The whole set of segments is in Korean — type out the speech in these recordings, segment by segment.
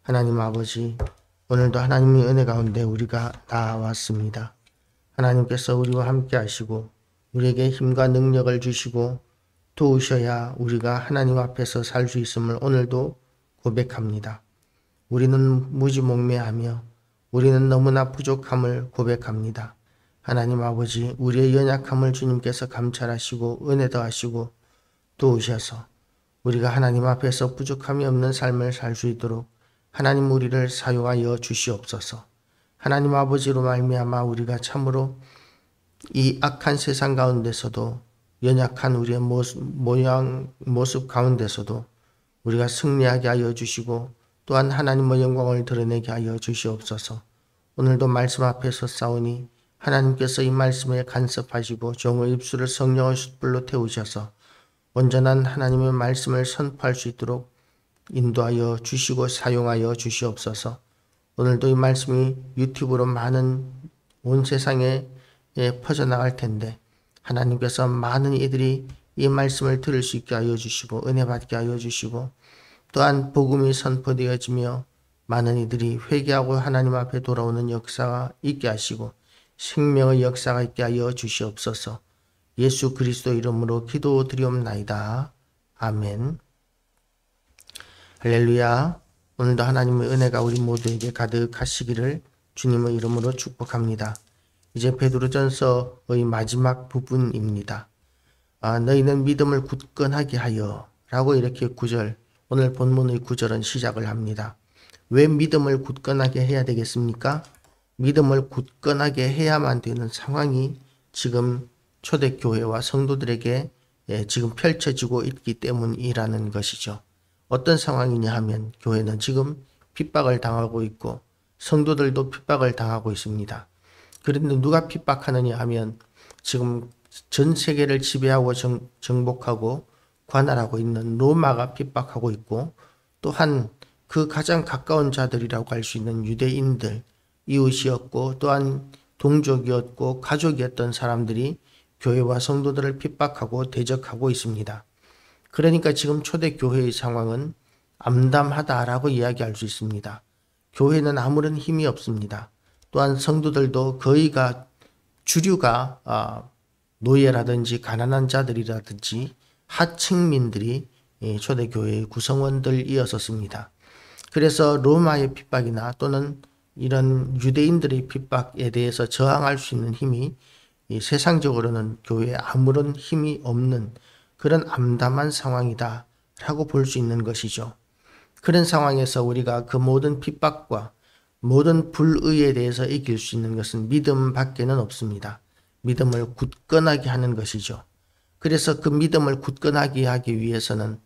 하나님 아버지, 오늘도 하나님의 은혜 가운데 우리가 나왔습니다. 하나님께서 우리와 함께 하시고 우리에게 힘과 능력을 주시고 도우셔야 우리가 하나님 앞에서 살 수 있음을 오늘도 고백합니다. 우리는 무지몽매하며 우리는 너무나 부족함을 고백합니다. 하나님 아버지, 우리의 연약함을 주님께서 감찰하시고 은혜 더하시고 도우셔서 우리가 하나님 앞에서 부족함이 없는 삶을 살 수 있도록 하나님 우리를 사용하여 주시옵소서. 하나님 아버지로 말미암아 우리가 참으로 이 악한 세상 가운데서도 연약한 우리의 모습 가운데서도 우리가 승리하게 하여 주시고 또한 하나님의 영광을 드러내게 하여 주시옵소서. 오늘도 말씀 앞에서 싸우니 하나님께서 이 말씀에 간섭하시고 종의 입술을 성령의 숯불로 태우셔서 온전한 하나님의 말씀을 선포할 수 있도록 인도하여 주시고 사용하여 주시옵소서. 오늘도 이 말씀이 유튜브로 많은 온 세상에 퍼져나갈 텐데 하나님께서 많은 이들이 이 말씀을 들을 수 있게 하여 주시고 은혜 받게 하여 주시고 또한 복음이 선포되어지며 많은 이들이 회개하고 하나님 앞에 돌아오는 역사가 있게 하시고 생명의 역사가 있게 하여 주시옵소서. 예수 그리스도 이름으로 기도드리옵나이다. 아멘. 할렐루야. 오늘도 하나님의 은혜가 우리 모두에게 가득하시기를 주님의 이름으로 축복합니다. 이제 베드로전서의 마지막 부분입니다. 너희는 믿음을 굳건하게 하여 라고 이렇게 오늘 본문의 9절은 시작을 합니다. 왜 믿음을 굳건하게 해야 되겠습니까? 믿음을 굳건하게 해야만 되는 상황이 지금 초대교회와 성도들에게 지금 펼쳐지고 있기 때문이라는 것이죠. 어떤 상황이냐 하면 교회는 지금 핍박을 당하고 있고 성도들도 핍박을 당하고 있습니다. 그런데 누가 핍박하느냐 하면 지금 전 세계를 지배하고 정복하고 관할하고 있는 로마가 핍박하고 있고 또한 그 가장 가까운 자들이라고 할 수 있는 유대인들, 이웃이었고 또한 동족이었고 가족이었던 사람들이 교회와 성도들을 핍박하고 대적하고 있습니다. 그러니까 지금 초대교회의 상황은 암담하다라고 이야기할 수 있습니다. 교회는 아무런 힘이 없습니다. 또한 성도들도 거의가 주류가 노예라든지 가난한 자들이라든지 하층민들이 초대교회의 구성원들이었습니다. 그래서 로마의 핍박이나 또는 이런 유대인들의 핍박에 대해서 저항할 수 있는 힘이 세상적으로는 교회에 아무런 힘이 없는 그런 암담한 상황이다 라고 볼 수 있는 것이죠. 그런 상황에서 우리가 그 모든 핍박과 모든 불의에 대해서 이길 수 있는 것은 믿음 밖에는 없습니다. 믿음을 굳건하게 하는 것이죠. 그래서 그 믿음을 굳건하게 하기 위해서는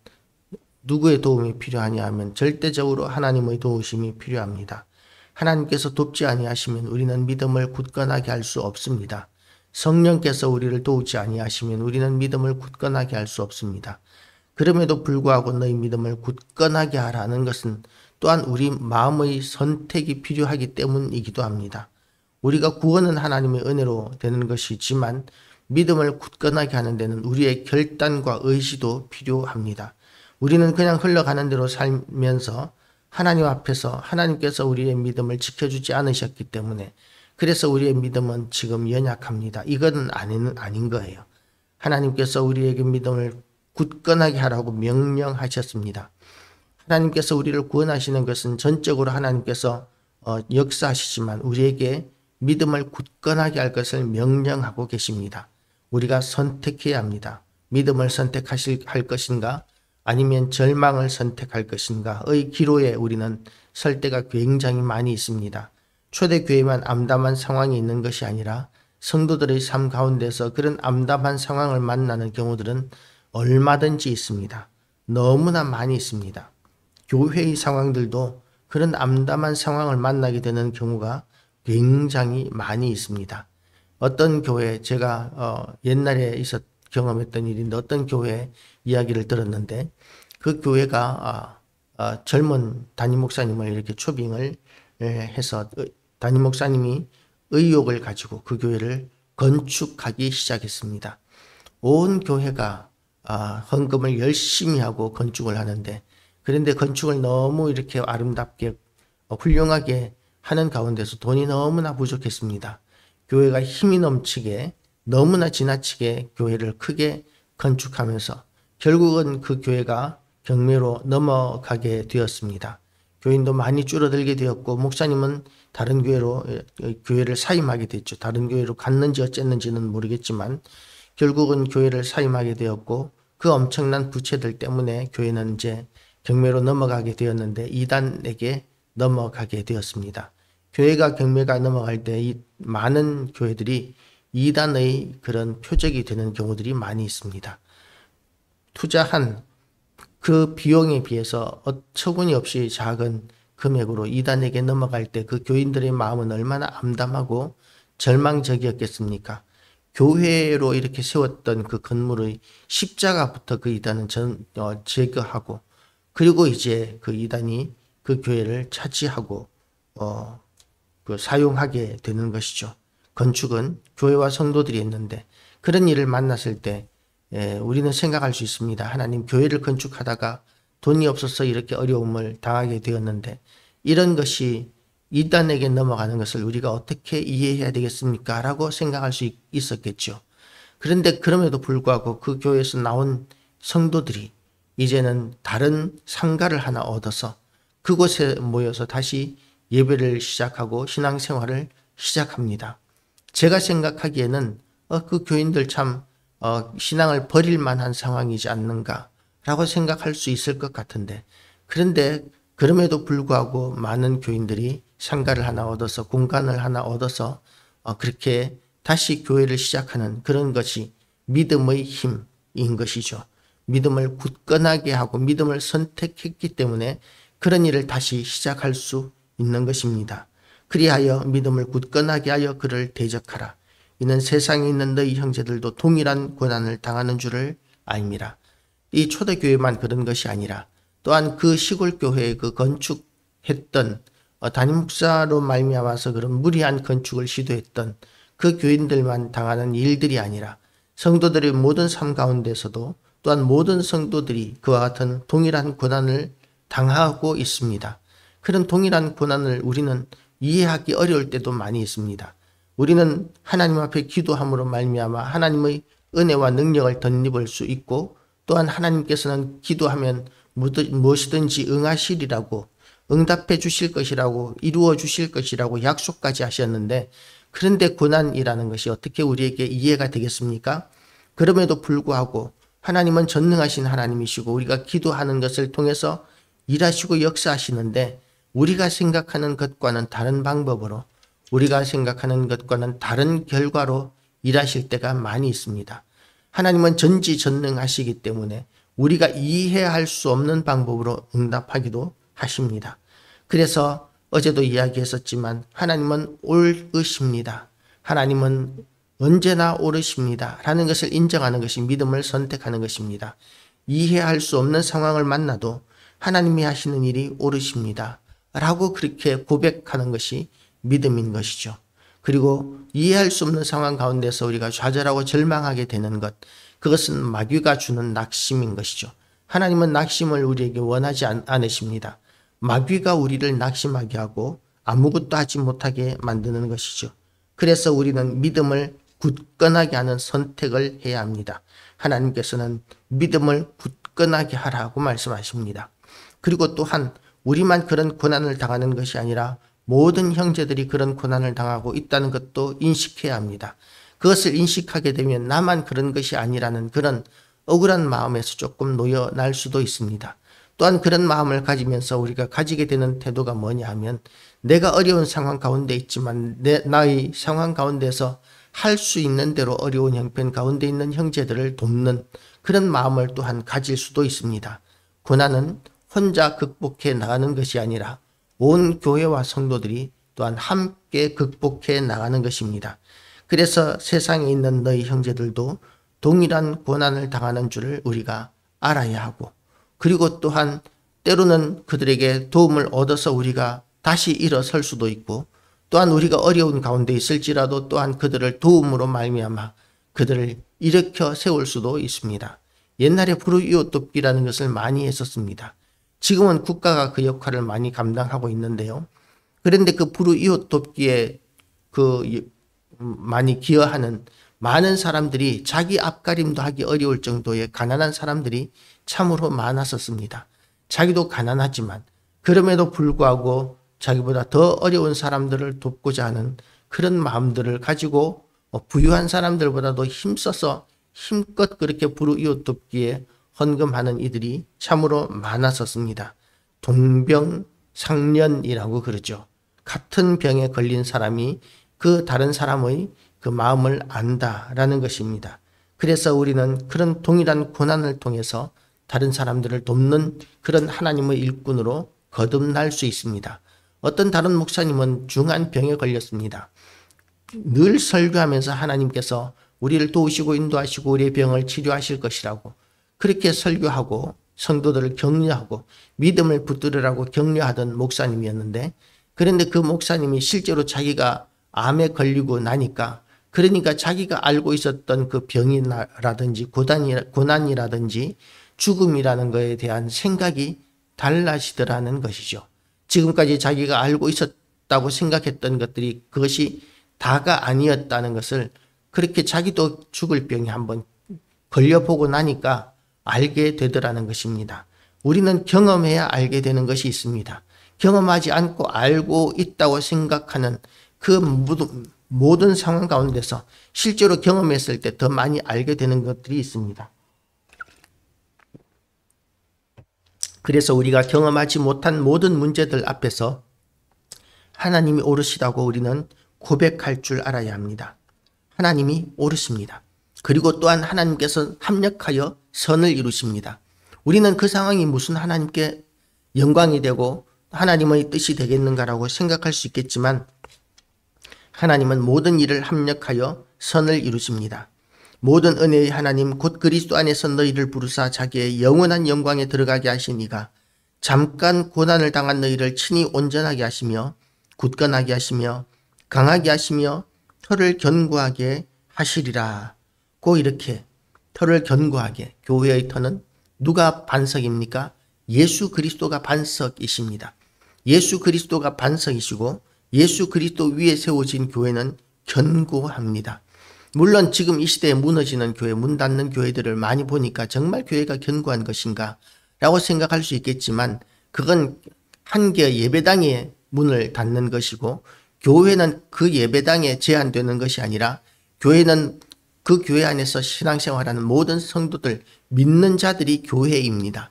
누구의 도움이 필요하냐 하면 절대적으로 하나님의 도우심이 필요합니다. 하나님께서 돕지 아니하시면 우리는 믿음을 굳건하게 할 수 없습니다. 성령께서 우리를 도우지 아니하시면 우리는 믿음을 굳건하게 할 수 없습니다. 그럼에도 불구하고 너희 믿음을 굳건하게 하라는 것은 또한 우리 마음의 선택이 필요하기 때문이기도 합니다. 우리가 구원은 하나님의 은혜로 되는 것이지만 믿음을 굳건하게 하는 데는 우리의 결단과 의지도 필요합니다. 우리는 그냥 흘러가는 대로 살면서 하나님 앞에서 하나님께서 우리의 믿음을 지켜주지 않으셨기 때문에 그래서 우리의 믿음은 지금 연약합니다. 이건 아닌 거예요. 하나님께서 우리에게 믿음을 굳건하게 하라고 명령하셨습니다. 하나님께서 우리를 구원하시는 것은 전적으로 하나님께서 역사하시지만 우리에게 믿음을 굳건하게 할 것을 명령하고 계십니다. 우리가 선택해야 합니다. 믿음을 할 것인가 아니면 절망을 선택할 것인가의 기로에 우리는 설 때가 굉장히 많이 있습니다. 초대교회만 암담한 상황이 있는 것이 아니라 성도들의 삶 가운데서 그런 암담한 상황을 만나는 경우들은 얼마든지 있습니다. 너무나 많이 있습니다. 교회의 상황들도 그런 암담한 상황을 만나게 되는 경우가 굉장히 많이 있습니다. 어떤 교회, 제가 옛날에 경험했던 일인데 어떤 교회 이야기를 들었는데 그 교회가 젊은 담임 목사님을 이렇게 초빙을 해서 담임 목사님이 의욕을 가지고 그 교회를 건축하기 시작했습니다. 온 교회가 헌금을 열심히 하고 건축을 하는데 그런데 건축을 너무 이렇게 아름답게 훌륭하게 하는 가운데서 돈이 너무나 부족했습니다. 교회가 힘이 넘치게 너무나 지나치게 교회를 크게 건축하면서 결국은 그 교회가 경매로 넘어가게 되었습니다. 교인도 많이 줄어들게 되었고 목사님은 다른 교회로 교회를 사임하게 됐죠. 다른 교회로 갔는지 어쨌는지는 모르겠지만 결국은 교회를 사임하게 되었고 그 엄청난 부채들 때문에 교회는 이제 경매로 넘어가게 되었는데 이단에게 넘어가게 되었습니다. 교회가 경매가 넘어갈 때 이 많은 교회들이 이단의 그런 표적이 되는 경우들이 많이 있습니다. 투자한 그 비용에 비해서 어처구니 없이 작은 금액으로 이단에게 넘어갈 때 그 교인들의 마음은 얼마나 암담하고 절망적이었겠습니까? 교회로 이렇게 세웠던 그 건물의 십자가부터 그 이단은 제거하고 그리고 이제 그 이단이 그 교회를 차지하고 사용하게 되는 것이죠. 건축은 교회와 성도들이 했는데 그런 일을 만났을 때 우리는 생각할 수 있습니다. 하나님 교회를 건축하다가 돈이 없어서 이렇게 어려움을 당하게 되었는데 이런 것이 이단에게 넘어가는 것을 우리가 어떻게 이해해야 되겠습니까? 라고 생각할 수 있었겠죠. 그런데 그럼에도 불구하고 그 교회에서 나온 성도들이 이제는 다른 상가를 하나 얻어서 그곳에 모여서 다시 예배를 시작하고 신앙생활을 시작합니다. 제가 생각하기에는 그 교인들 참 신앙을 버릴 만한 상황이지 않는가라고 생각할 수 있을 것 같은데 그런데 그럼에도 불구하고 많은 교인들이 상가를 하나 얻어서 공간을 하나 얻어서 그렇게 다시 교회를 시작하는 그런 것이 믿음의 힘인 것이죠. 믿음을 굳건하게 하고 믿음을 선택했기 때문에 그런 일을 다시 시작할 수 있는 것입니다. 그리하여 믿음을 굳건하게 하여 그를 대적하라. 이는 세상에 있는 너희 형제들도 동일한 고난을 당하는 줄을 알미라. 이 초대교회만 그런 것이 아니라 또한 그 시골교회에 그 건축했던 담임 목사로 말미암아서 그런 무리한 건축을 시도했던 그 교인들만 당하는 일들이 아니라 성도들의 모든 삶 가운데서도 또한 모든 성도들이 그와 같은 동일한 고난을 당하고 있습니다. 그런 동일한 고난을 우리는 이해하기 어려울 때도 많이 있습니다. 우리는 하나님 앞에 기도함으로 말미암아 하나님의 은혜와 능력을 덧입을 수 있고 또한 하나님께서는 기도하면 무엇이든지 응하시리라고 응답해 주실 것이라고 이루어 주실 것이라고 약속까지 하셨는데 그런데 고난이라는 것이 어떻게 우리에게 이해가 되겠습니까? 그럼에도 불구하고 하나님은 전능하신 하나님이시고 우리가 기도하는 것을 통해서 일하시고 역사하시는데 우리가 생각하는 것과는 다른 방법으로 우리가 생각하는 것과는 다른 결과로 일하실 때가 많이 있습니다. 하나님은 전지전능하시기 때문에 우리가 이해할 수 없는 방법으로 응답하기도 하십니다. 그래서 어제도 이야기했었지만 하나님은 옳으십니다. 하나님은 언제나 옳으십니다. 라는 것을 인정하는 것이 믿음을 선택하는 것입니다. 이해할 수 없는 상황을 만나도 하나님이 하시는 일이 옳으십니다. 라고 그렇게 고백하는 것이 믿음인 것이죠. 그리고 이해할 수 없는 상황 가운데서 우리가 좌절하고 절망하게 되는 것, 그것은 마귀가 주는 낙심인 것이죠. 하나님은 낙심을 우리에게 원하지 않으십니다. 마귀가 우리를 낙심하게 하고 아무것도 하지 못하게 만드는 것이죠. 그래서 우리는 믿음을 굳건하게 하는 선택을 해야 합니다. 하나님께서는 믿음을 굳건하게 하라고 말씀하십니다. 그리고 또한 우리만 그런 고난을 당하는 것이 아니라 모든 형제들이 그런 고난을 당하고 있다는 것도 인식해야 합니다. 그것을 인식하게 되면 나만 그런 것이 아니라는 그런 억울한 마음에서 조금 놓여날 수도 있습니다. 또한 그런 마음을 가지면서 우리가 가지게 되는 태도가 뭐냐 하면 내가 어려운 상황 가운데 있지만 나의 상황 가운데서 할 수 있는 대로 어려운 형편 가운데 있는 형제들을 돕는 그런 마음을 또한 가질 수도 있습니다. 고난은 혼자 극복해 나가는 것이 아니라 온 교회와 성도들이 또한 함께 극복해 나가는 것입니다. 그래서 세상에 있는 너희 형제들도 동일한 고난을 당하는 줄을 우리가 알아야 하고 그리고 또한 때로는 그들에게 도움을 얻어서 우리가 다시 일어설 수도 있고 또한 우리가 어려운 가운데 있을지라도 또한 그들을 도움으로 말미암아 그들을 일으켜 세울 수도 있습니다. 옛날에 불우이웃 돕기라는 것을 많이 했었습니다. 지금은 국가가 그 역할을 많이 감당하고 있는데요. 그런데 그 불우이웃 돕기에 많이 기여하는 많은 사람들이 자기 앞가림도 하기 어려울 정도의 가난한 사람들이 참으로 많았었습니다. 자기도 가난하지만 그럼에도 불구하고 자기보다 더 어려운 사람들을 돕고자 하는 그런 마음들을 가지고 부유한 사람들보다도 힘써서 힘껏 그렇게 불우이웃 돕기에 헌금하는 이들이 참으로 많았었습니다. 동병상련이라고 그러죠. 같은 병에 걸린 사람이 그 다른 사람의 그 마음을 안다라는 것입니다. 그래서 우리는 그런 동일한 고난을 통해서 다른 사람들을 돕는 그런 하나님의 일꾼으로 거듭날 수 있습니다. 어떤 다른 목사님은 중한 병에 걸렸습니다. 늘 설교하면서 하나님께서 우리를 도우시고 인도하시고 우리의 병을 치료하실 것이라고 그렇게 설교하고 성도들을 격려하고 믿음을 붙들으라고 격려하던 목사님이었는데, 그런데 그 목사님이 실제로 자기가 암에 걸리고 나니까, 그러니까 자기가 알고 있었던 그 병이라든지 고난이라든지 죽음이라는 것에 대한 생각이 달라지더라는 것이죠. 지금까지 자기가 알고 있었다고 생각했던 것들이 그것이 다가 아니었다는 것을, 그렇게 자기도 죽을 병에 한번 걸려보고 나니까 알게 되더라는 것입니다. 우리는 경험해야 알게 되는 것이 있습니다. 경험하지 않고 알고 있다고 생각하는 그 모든 상황 가운데서 실제로 경험했을 때 더 많이 알게 되는 것들이 있습니다. 그래서 우리가 경험하지 못한 모든 문제들 앞에서 하나님이 옳으시다고 우리는 고백할 줄 알아야 합니다. 하나님이 옳으십니다. 그리고 또한 하나님께서 합력하여 선을 이루십니다. 우리는 그 상황이 무슨 하나님께 영광이 되고 하나님의 뜻이 되겠는가라고 생각할 수 있겠지만, 하나님은 모든 일을 합력하여 선을 이루십니다. 모든 은혜의 하나님 곧 그리스도 안에서 너희를 부르사 자기의 영원한 영광에 들어가게 하신 이가 잠깐 고난을 당한 너희를 친히 온전하게 하시며 굳건하게 하시며 강하게 하시며 혀를 견고하게 하시리라. 고 이렇게 혀를 견고하게, 교회의 터는 누가 반석입니까? 예수 그리스도가 반석이십니다. 예수 그리스도가 반석이시고 예수 그리스도 위에 세워진 교회는 견고합니다. 물론 지금 이 시대에 무너지는 교회, 문 닫는 교회들을 많이 보니까 정말 교회가 견고한 것인가 라고 생각할 수 있겠지만, 그건 한 개 예배당의 문을 닫는 것이고, 교회는 그 예배당에 제한되는 것이 아니라 교회는 그 교회 안에서 신앙생활하는 모든 성도들, 믿는 자들이 교회입니다.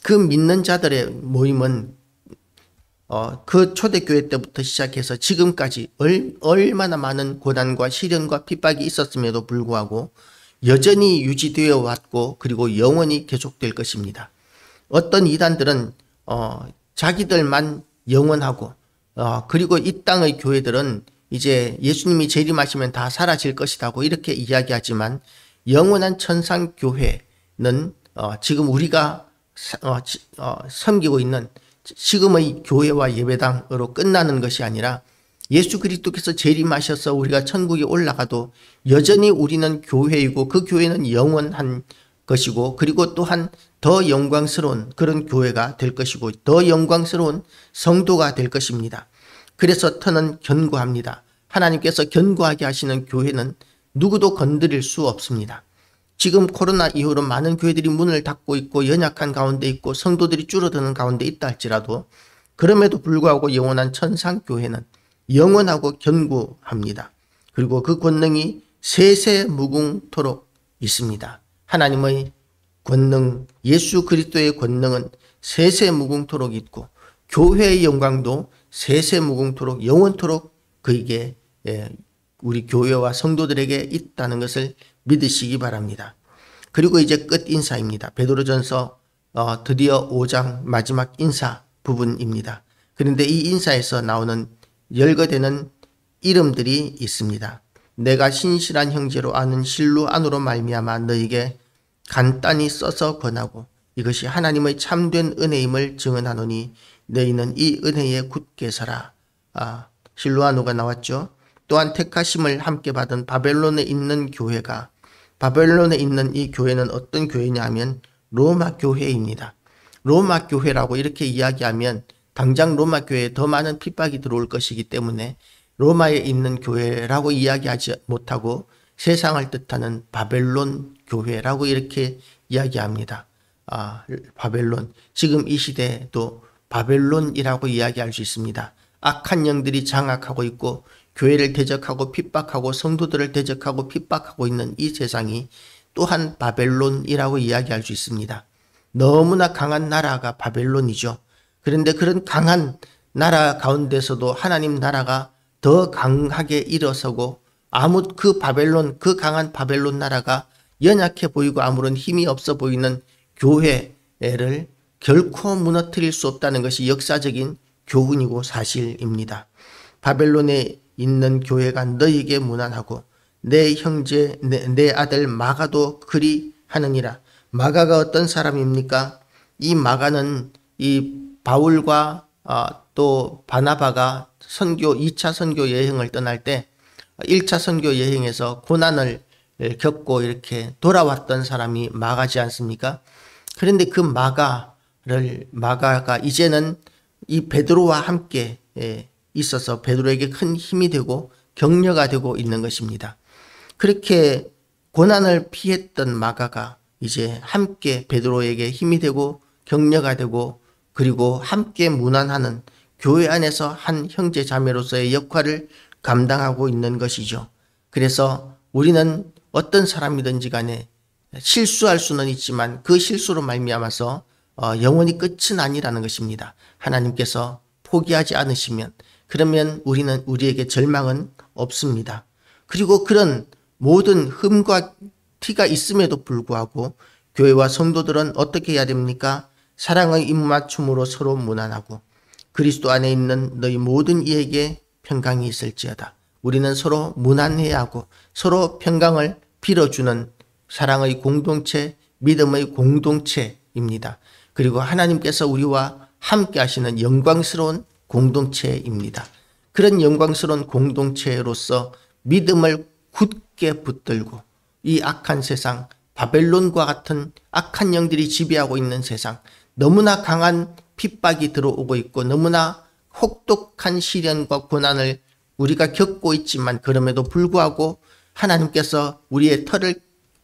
그 믿는 자들의 모임은 그 초대교회 때부터 시작해서 지금까지 얼마나 많은 고난과 시련과 핍박이 있었음에도 불구하고 여전히 유지되어 왔고, 그리고 영원히 계속될 것입니다. 어떤 이단들은 자기들만 영원하고 그리고 이 땅의 교회들은 이제 예수님이 재림하시면 다 사라질 것이라고 이렇게 이야기하지만, 영원한 천상교회는 지금 우리가 섬기고 있는 지금의 교회와 예배당으로 끝나는 것이 아니라, 예수 그리스도께서 재림하셔서 우리가 천국에 올라가도 여전히 우리는 교회이고 그 교회는 영원한 것이고, 그리고 또한 더 영광스러운 그런 교회가 될 것이고 더 영광스러운 성도가 될 것입니다. 그래서 터는 견고합니다. 하나님께서 견고하게 하시는 교회는 누구도 건드릴 수 없습니다. 지금 코로나 이후로 많은 교회들이 문을 닫고 있고 연약한 가운데 있고 성도들이 줄어드는 가운데 있다 할지라도, 그럼에도 불구하고 영원한 천상교회는 영원하고 견고합니다. 그리고 그 권능이 세세무궁토록 있습니다. 하나님의 권능, 예수 그리스도의 권능은 세세무궁토록 있고, 교회의 영광도 세세무궁토록 영원토록 그에게, 우리 교회와 성도들에게 있다는 것을 믿으시기 바랍니다. 그리고 이제 끝 인사입니다. 베드로전서 드디어 5장 마지막 인사 부분입니다. 그런데 이 인사에서 나오는 열거되는 이름들이 있습니다. 내가 신실한 형제로 아는 실로 안으로 말미암아 너에게 간단히 써서 권하고 이것이 하나님의 참된 은혜임을 증언하노니 너희는 이 은혜에 굳게 서라. 실로아노가 나왔죠. 또한 택하심을 함께 받은 바벨론에 있는 교회가, 바벨론에 있는 이 교회는 어떤 교회냐 하면 로마 교회입니다. 로마 교회라고 이렇게 이야기하면 당장 로마 교회에 더 많은 핍박이 들어올 것이기 때문에 로마에 있는 교회라고 이야기하지 못하고 세상을 뜻하는 바벨론 교회라고 이렇게 이야기합니다. 바벨론. 지금 이 시대에도 바벨론이라고 이야기할 수 있습니다. 악한 영들이 장악하고 있고 교회를 대적하고 핍박하고 성도들을 대적하고 핍박하고 있는 이 세상이 또한 바벨론이라고 이야기할 수 있습니다. 너무나 강한 나라가 바벨론이죠. 그런데 그런 강한 나라 가운데서도 하나님 나라가 더 강하게 일어서고 그 강한 바벨론 나라가 연약해 보이고 아무런 힘이 없어 보이는 교회를 결코 무너뜨릴 수 없다는 것이 역사적인 교훈이고 사실입니다. 바벨론에 있는 교회가 너희에게 무난하고 내 형제 내 아들 마가도 그리 하느니라. 마가가 어떤 사람입니까? 이 마가는 이 바울과 또 바나바가 2차 선교 여행을 떠날 때 1차 선교 여행에서 고난을 겪고 이렇게 돌아왔던 사람이 마가지 않습니까? 그런데 그 마가가 이제는 이 베드로와 함께 있어서 베드로에게 큰 힘이 되고 격려가 되고 있는 것입니다. 그렇게 고난을 피했던 마가가 이제 함께 베드로에게 힘이 되고 격려가 되고 그리고 함께 문안하는 교회 안에서 한 형제 자매로서의 역할을 감당하고 있는 것이죠. 그래서 우리는 어떤 사람이든지 간에 실수할 수는 있지만 그 실수로 말미암아서 영원히 끝은 아니라는 것입니다. 하나님께서 포기하지 않으시면 그러면 우리에게 절망은 없습니다. 그리고 그런 모든 흠과 티가 있음에도 불구하고 교회와 성도들은 어떻게 해야 됩니까? 사랑의 입맞춤으로 서로 문안하고 그리스도 안에 있는 너희 모든 이에게 평강이 있을지어다. 우리는 서로 문안해야 하고 서로 평강을 빌어주는 사랑의 공동체, 믿음의 공동체입니다. 그리고 하나님께서 우리와 함께 하시는 영광스러운 공동체입니다. 그런 영광스러운 공동체로서 믿음을 굳게 붙들고 이 악한 세상, 바벨론과 같은 악한 영들이 지배하고 있는 세상, 너무나 강한 핍박이 들어오고 있고 너무나 혹독한 시련과 고난을 우리가 겪고 있지만 그럼에도 불구하고 하나님께서 우리의 털을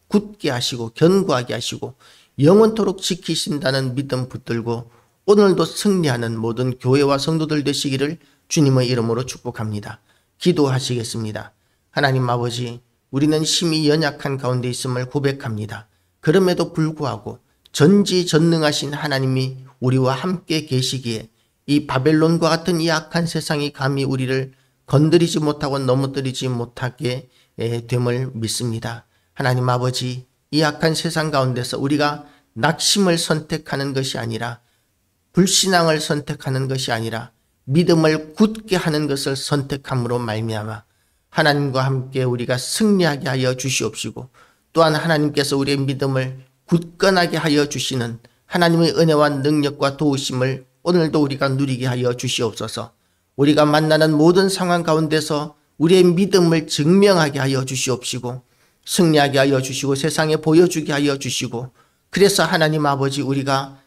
굳게 하시고 견고하게 하시고 영원토록 지키신다는 믿음 붙들고 오늘도 승리하는 모든 교회와 성도들 되시기를 주님의 이름으로 축복합니다. 기도하시겠습니다. 하나님 아버지, 우리는 심히 연약한 가운데 있음을 고백합니다. 그럼에도 불구하고 전지전능하신 하나님이 우리와 함께 계시기에 이 바벨론과 같은 이 악한 세상이 감히 우리를 건드리지 못하고 넘어뜨리지 못하게 됨을 믿습니다. 하나님 아버지, 이 악한 세상 가운데서 우리가 낙심을 선택하는 것이 아니라 불신앙을 선택하는 것이 아니라 믿음을 굳게 하는 것을 선택함으로 말미암아 하나님과 함께 우리가 승리하게 하여 주시옵시고 또한 하나님께서 우리의 믿음을 굳건하게 하여 주시는 하나님의 은혜와 능력과 도우심을 오늘도 우리가 누리게 하여 주시옵소서. 우리가 만나는 모든 상황 가운데서 우리의 믿음을 증명하게 하여 주시옵시고 승리하게 하여 주시고 세상에 보여주게 하여 주시고 그래서 하나님 아버지 우리가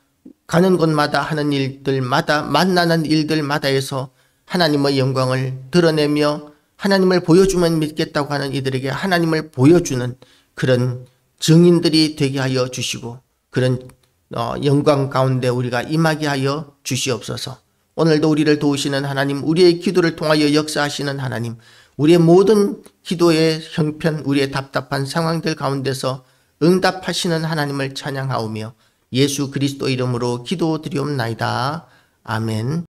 가는 곳마다 하는 일들마다 만나는 일들마다에서 하나님의 영광을 드러내며 하나님을 보여주면 믿겠다고 하는 이들에게 하나님을 보여주는 그런 증인들이 되게 하여 주시고 그런 영광 가운데 우리가 임하게 하여 주시옵소서. 오늘도 우리를 도우시는 하나님, 우리의 기도를 통하여 역사하시는 하나님, 우리의 모든 기도의 형편, 우리의 답답한 상황들 가운데서 응답하시는 하나님을 찬양하오며 예수 그리스도 이름으로 기도드리옵나이다. 아멘.